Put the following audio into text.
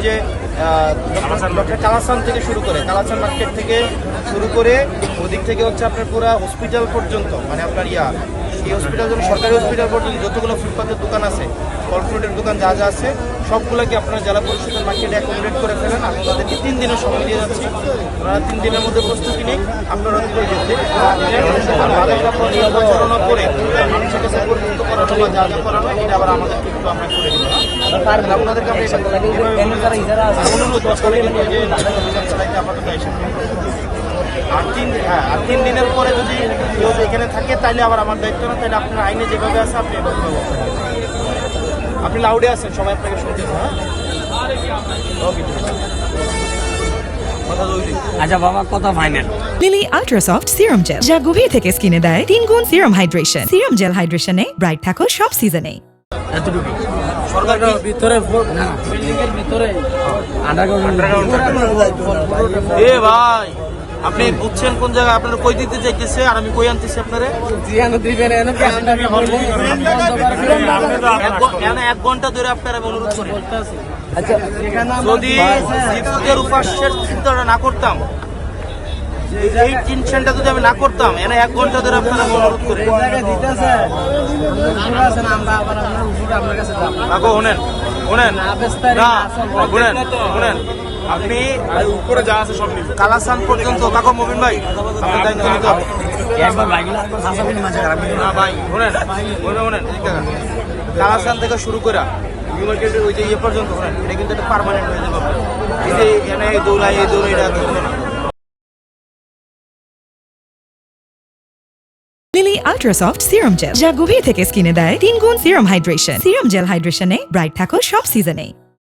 যে ডক্টর কালাসান থেকে শুরু করে কালাসান মার্কেট থেকে শুরু করে ওদিক থেকে হচ্ছে আপনার পুরো হসপিটাল পর্যন্ত, মানে আপনার এই হসপিটাল যেন সরকারি হসপিটাল পর্যন্ত যতগুলো ফুটপাতের দোকান আছে, ফল ফ্রুটের দোকান যা যা আছে সবগুলোকে আপনারা জেলা পরিষদের মার্কেটে অ্যাকোমোডেট করে ফেলেন। আমি তাদেরকে 3 দিনের সময় দিয়ে যাচ্ছি। ওনারা 3 দিনের মধ্যে প্রস্তুতি নিন। আপনারা প্রচারণা করে মানুষের কাছে পরিচিত করানো বা যা যা করানো এটা আবার আমাদের কিন্তু আমরা করে দিলাম। আপনাদেরকে আমরা অনুরোধ করে যে চালাইতে আপাতত এসে আর 3 দিনের পরে যদি কেউ এখানে থাকে তাহলে আবার আমার দায়িত্ব না, তাহলে আপনার আইনে যেভাবে আছে আপনি এভাবে আপনি লাউডে আছেন, সবাই আপনাকে শুনতেছে। হ্যাঁ, আচ্ছা বাবা, কথা final. Lily ultrasoft serum gel, যা গভীর থেকে স্কিনে দেয় 3 গুণ সিরাম হাইড্রেশন। সিরাম জেল হাইড্রেশনে ব্রাইট থাকো সব সিজনে। এতটুকু সরকারের ভিতরে বিল্ডিং এর ভিতরে আন্ডারগ্রাউন্ড এ ভাই, আপনি বুঝছেন কোন জায়গায় আপনারা কই দিতে চাইতেছে আর আমি কই আনতেছি আপনারে? জিয়ানো দিবেন এনে কি এখানে 1 ঘন্টা ধরে আপনারা আমি অনুরোধ করি। আচ্ছা যদি বিদ্যুতের উপাস্যের চিন্তাটা না করতাম, এই টেনশনটা যদি আমি না করতাম, এনে 1 ঘন্টা ধরে আপনারা আমি অনুরোধ করি। আগো শুনেন শুনেন না শুনেন শুনেন, আপনি উপরে যা আছে সব নিবেন কালাসান পর্যন্ত। কাকো মবিন ভাই, আপনার দায়িত্ব নিতে হবে। একবার বাইকলা হাসাবিন মাঝে খারাপ না ভাই শুনেন শুনেন, কালাসান থেকে শুরু করে নিউ মার্কেটের ওই যে পর্যন্ত শুনেন, এটা কিন্তু একটা পার্মানেন্ট হয়ে যাবে। এই যে এনে এই দৌড়াই এটা চলবে না। লিলি আল্ট্রাসফট সিরাম জেল, যা গভীর থেকে স্কিনে দেয় 3 গুণ সিরাম হাইড্রেশন। সিরাম জেল হাইড্রেশনে ব্রাইট থাকো সব সিজনে।